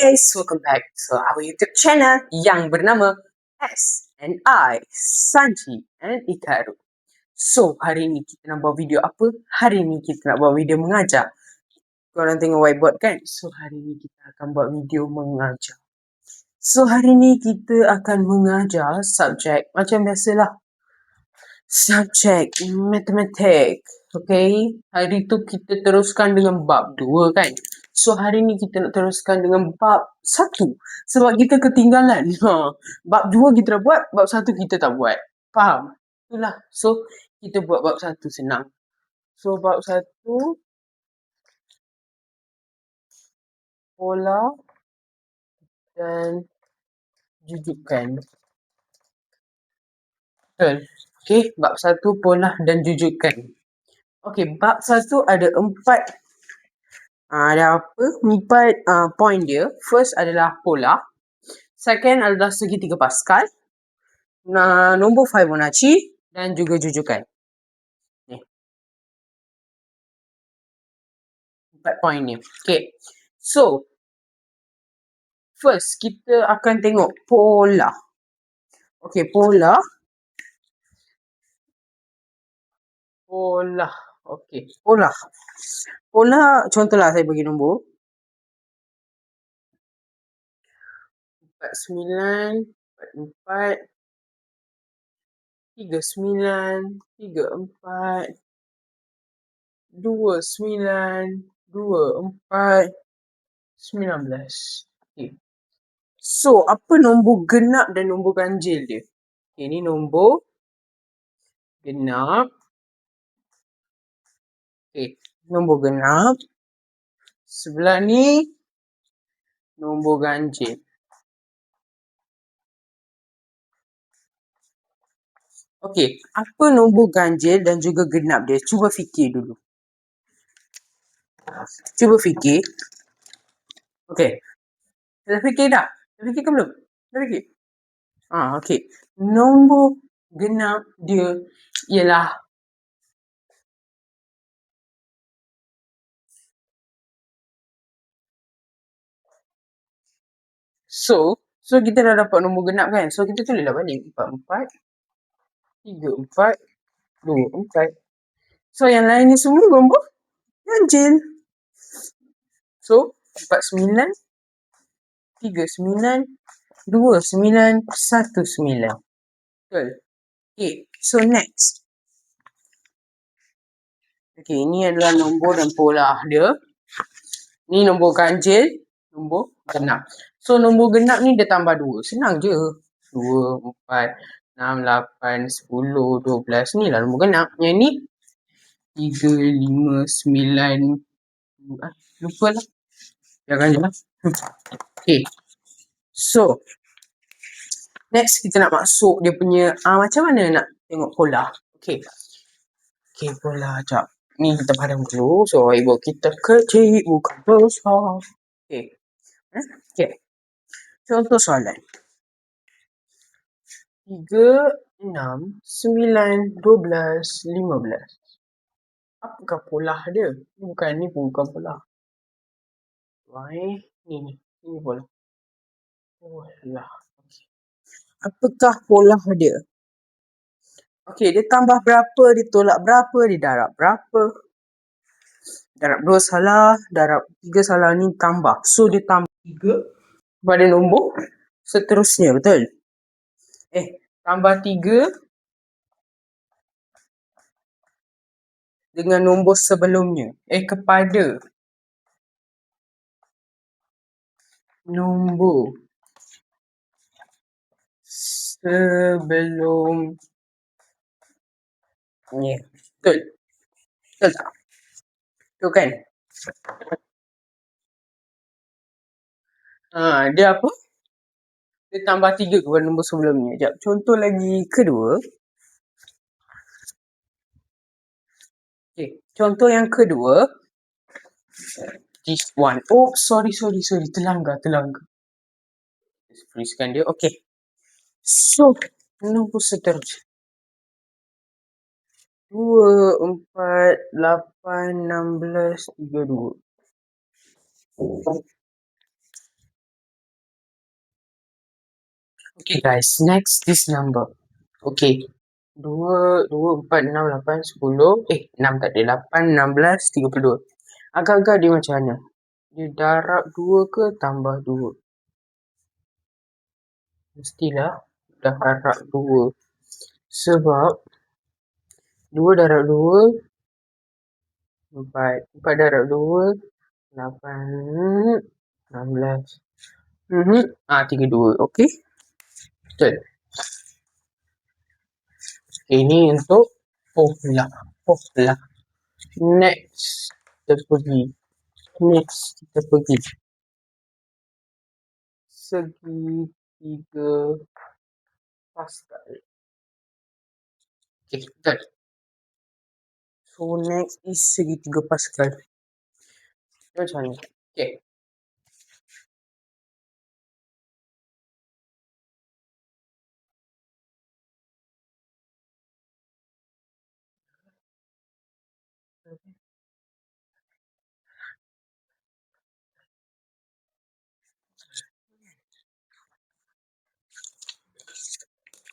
guys, welcome back to our YouTube channel yang bernama S&I Sanji and Ikaru. So, hari ni kita nak buat video apa? Hari ni kita nak buat video mengajar. Korang tengok whiteboard kan? So, hari ni kita akan buat video mengajar. So, hari ni kita akan mengajar subjek macam biasalah. Subjek matematik. Okay? Hari tu kita teruskan dengan bab 2 kan? So, hari ni kita nak teruskan dengan bab 1. Sebab kita ketinggalan. Bab 2 kita dah buat, bab 1 kita tak buat. Faham? Itulah. So, kita buat bab 1 senang. So, bab 1, pola dan jujukan. Betul. Okay, bab 1 pola dan jujukan. Okay, bab 1 ada 4 point dia. First adalah pola. Second adalah segitiga Pascal. Nombor Fibonacci dan juga jujukan. Ni. 4 point ni. Okay. So, first kita akan tengok pola. Okay, pola. Okay, pola. Pola, contohlah saya bagi nombor. 49, 44, 39, 34, 29, 24, 19. Okay. So, apa nombor genap dan nombor ganjil dia? Okay, ni nombor genap. Okay, nombor genap. Sebelah ni nombor ganjil. Okay, apa nombor ganjil dan juga genap dia? Cuba fikir dulu. Cuba fikir. Okay. Dah fikir dah? Dah fikir ke belum? Dah fikir? Okay. Nombor genap dia ialah So kita dah dapat nombor genap kan? So kita tulislah balik. 44, 34, 24. So yang lain ni semua nombor ganjil. So 49, 39, 29, 19. Betul. Okay. So next. Okay, ini adalah nombor dan pola dia. Ni nombor ganjil, nombor genap. So nombor genap ni dia tambah 2. Senang je. 2, 4, 6, 8, 10, 12. Ni lah nombor genap. Yang ni 3, 5, 9. Lupa lah. Jangan je lah. Okay. So, next kita nak masuk dia punya, macam mana nak tengok pola. Okay. Okay, pola. Sekejap. Ni kita padam dulu. So, ibu kita kecil, bukan besar. Okay. Okay. Contoh soalan. 3, 6, 9, 12, 15. Apakah pola dia? Bukan, ni pun bukan pola. Ni pola. Pola. Okay. Apakah pola dia? Okey, dia tambah berapa, dia tolak berapa, dia darab berapa. Darab 2 salah, darab 3 salah, ni tambah. So, dia tambah 3 pada nombor seterusnya, betul? Tambah 3 dengan nombor sebelumnya. Kepada nombor sebelum ni. Betul? Betul tak? Betul kan? Dia apa? Dia tambah 3 kepada nombor sebelumnya. Sekejap. Contoh lagi kedua. Okay. Contoh yang kedua. This one. Oh, sorry. Terlanggar. Let's freezekan dia. Okay. So, nombor seterusnya. 2, 4, 8, 16, 32. Okay guys, next this number. Okay. 2, 2, 4, 6, 8, 10. 6 tak ada. 8, 16, 32. Agak-agak dia macam mana? Dia darab 2 ke tambah 2? Mestilah darab 2. Sebab 2 darab 2, 4. 4 darab 2, 8, 16. 32. Okay? Betul. Ini untuk pola. Pola. Next. Kita pergi. Segitiga Pascal. Okay, betul. So next is segitiga Pascal. Macam mana? Okay.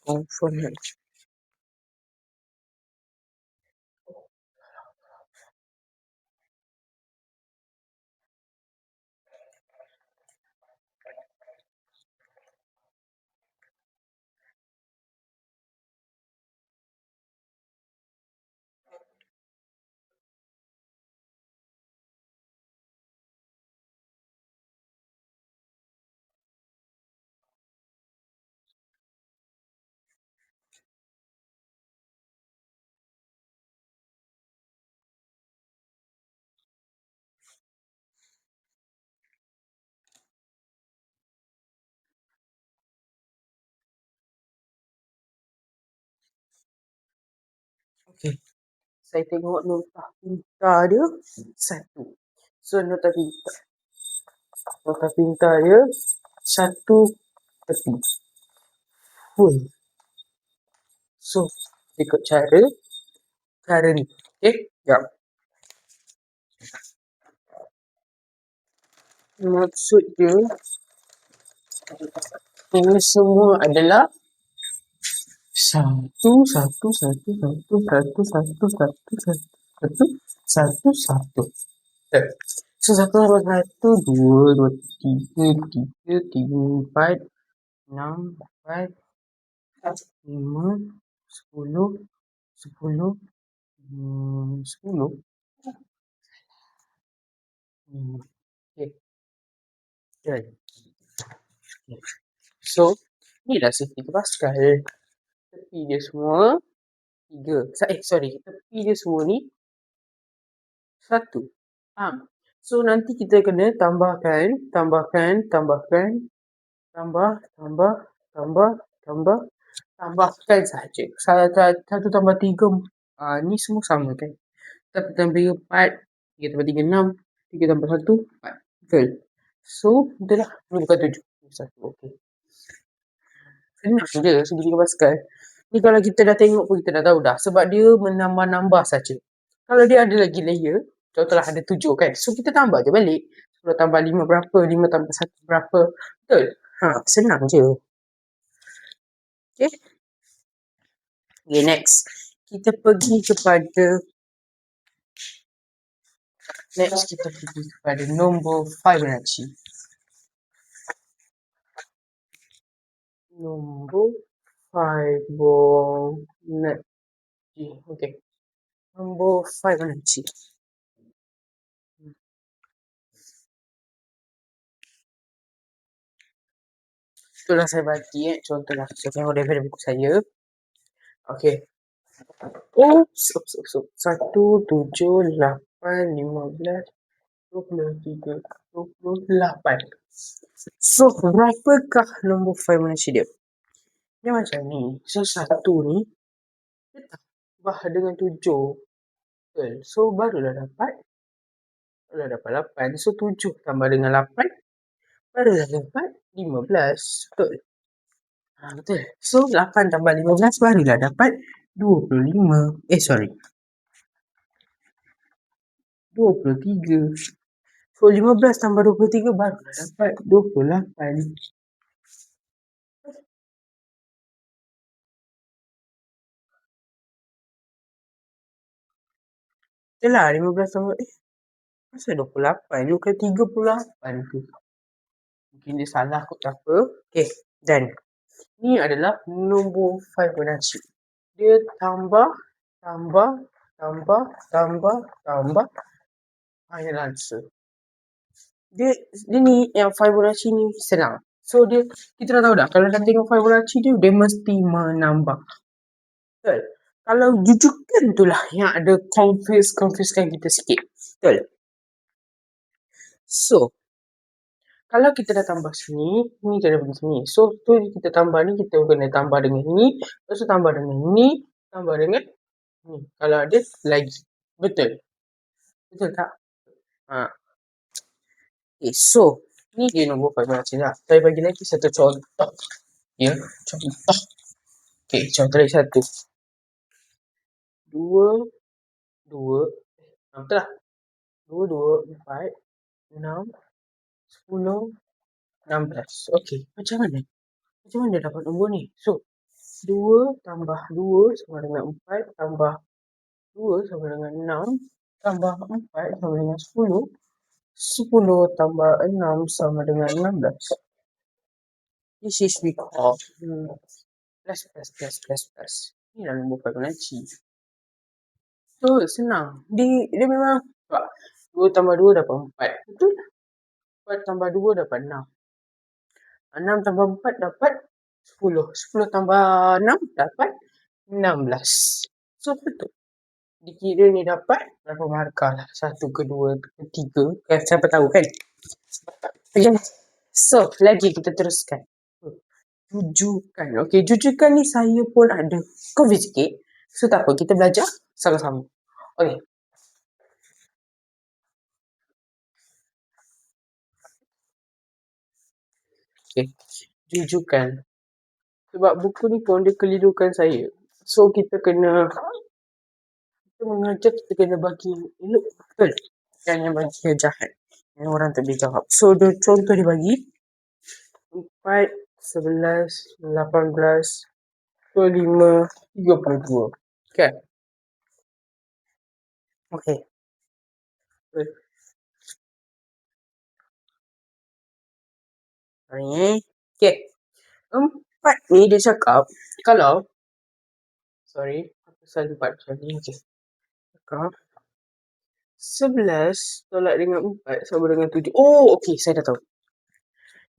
Confirm. Okay. Saya tengok nota pintar dia 1. So nota pintar dia 1 tepi. Full. So ikut cara ni. Okay. Jap. Maksud dia ini semua adalah 1. So 1 tambah 1, 2, 2, 3, 3, 3, 4, 6, 4, 5, 10, 10, 10. Okay. Right. So, ni dah segitiga Pascal. Tepi dia semua 3. Tepi dia semua ni 1. Faham? So, nanti kita kena tambahkan, tambahkan saja. 1 tambah 3, ni semua sama kan? 1 tambah 3, 4. 3 tambah 3, 6. 3 tambah 1, 4. Betul? So, betul lah. Ni bukan 7. 1. Okay. Senang je segitiga Pascal. Ni kalau kita dah tengok pun kita dah tahu dah. Sebab dia menambah-nambah saja. Kalau dia ada lagi layer, contohlah ada 7 kan. So kita tambah je balik. 10 tambah 5 berapa, 5 tambah 1 berapa. Betul? Senang je. Okay. Okay, next. Kita pergi kepada nombor Fibonacci. Nombor Fibonacci. Okay. Nombor Fibonacci. Itulah saya bagi contohlah. Saya tengok daripada buku saya. Okay. 1, 7, 8, 15, 23, 28. So, berapakah nombor Fibonacci dia? Dia macam ni. So, 1 ni dia tambah dengan 7. Betul. So, barulah dapat 8. So, 7 tambah dengan 8 barulah dapat 15. Betul. Betul. So, 8 tambah 15 barulah dapat 25. 23. So, 15 tambah 23 barulah dapat 28. Itulah 15 tambah, masa 28? Bukan 38 ke? Mungkin dia salah kot ke apa. Okay, dan ni adalah nombor Fibonacci. Dia tambah, tambah, tambah, tambah, tambah. Final answer. Dia ni yang Fibonacci ni senang. So dia, kita dah tahu dah, kalau dah tengok Fibonacci dia mesti menambah. Betul. Kalau jujukan tu lah yang ada confusekan kita sikit. Betul. So, kalau kita dah tambah sini, ni kena pergi sini. So, tu kita tambah ni, kita kena tambah dengan ni. Lepas tu tambah dengan ni, tambah dengan ni. Kalau ada lagi. Betul. Betul tak? Ha. Okay, so, ni dia nombor Fibonacci lah. Saya bagi lagi satu contoh. Ya, contoh. Okay, contoh lagi satu. 2, 2, betul lah. 2, 2, 4, 6, 10, 16. Okay, macam mana? Macam mana dapat nombor ni? So, 2 tambah 2 sama dengan 4 tambah 2 sama dengan 6 tambah 4 sama dengan 10. 10 tambah 6 sama dengan 16. This is we call plus. Ni lah nombor Fibonacci. So, senang. Dia memang 2 tambah 2 dapat 4. Betul? 4 tambah 2 dapat 6. 6 tambah 4 dapat 10. 10 tambah 6 dapat 16. So, betul. Dikira ni dapat berapa markah lah. 1, 2, 3. Kan siapa tahu kan? Okay. So, lagi kita teruskan. Jujukan. Okay, jujukan ni saya pun ada confuse sikit. So, tak apa. Kita belajar sama-sama. Okay. Okay. Jujukan. Sebab buku ni pun dia kelirukan saya. So, kita mengajar, kita kena bagi elok. Betul? Jangan bagi yang jahat. Yang orang tak boleh jawab. So, contoh dia bagi 4, 11, 18, 25, 32. Okay? Okay. Okay. 4 ni dia cakap, kalau, pasal 4 macam ni, okay. Cakap, 11 tolak dengan 4 sama dengan 7. Oh, okay, saya dah tahu.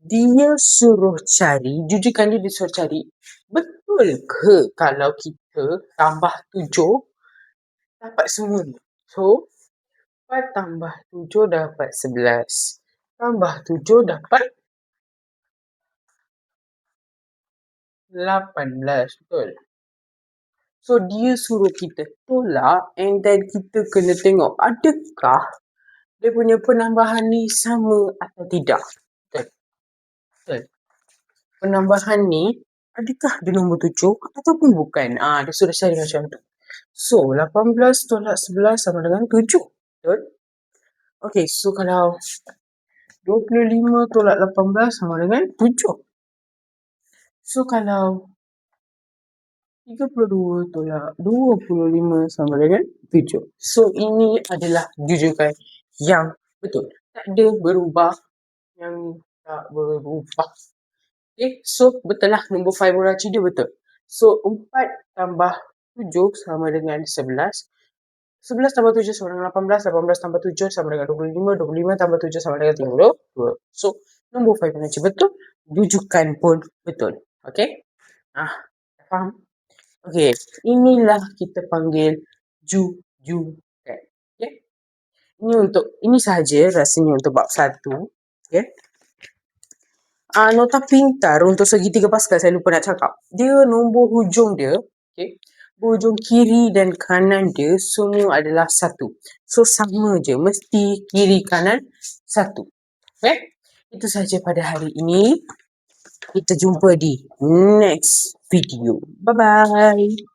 Dia suruh cari, jujukan dia suruh cari, betul ke kalau kita tambah 7 dapat semua ni? So, 4 tambah 7 dapat 11. Tambah 7 dapat 18. Betul? So, dia suruh kita tolak and then kita kena tengok adakah dia punya penambahan ni sama atau tidak. Betul. Penambahan ni adakah dia nombor 7 ataupun bukan. Dia sudah cari macam tu. So, 18 tolak 11 sama dengan 7. Betul? Okay, so kalau 25 tolak 18 sama dengan 7. So, kalau 32 tolak 25 sama dengan 7. So, ini adalah jujukan yang betul. Tak ada berubah. Yang tak berubah. Okay, so betul lah nombor Fibonacci dia betul. So, 4 tambah 7 sama dengan 11. 11 tambah 7 sama dengan 18. 18 tambah 7 sama dengan 25. 25 tambah 7 sama dengan 32. So, nombor Fibonacci betul. Jujukan pun betul. Okay? Faham? Okay, inilah kita panggil jujukan. Okay? Ini sahaja rasanya untuk bab 1. Okay? Nota pintar untuk segitiga Pascal saya lupa nak cakap. Dia nombor hujung dia, okay? Hujung kiri dan kanan dia semua adalah 1. So, sama je. Mesti kiri kanan 1. Okay? Itu sahaja pada hari ini. Kita jumpa di next video. Bye-bye.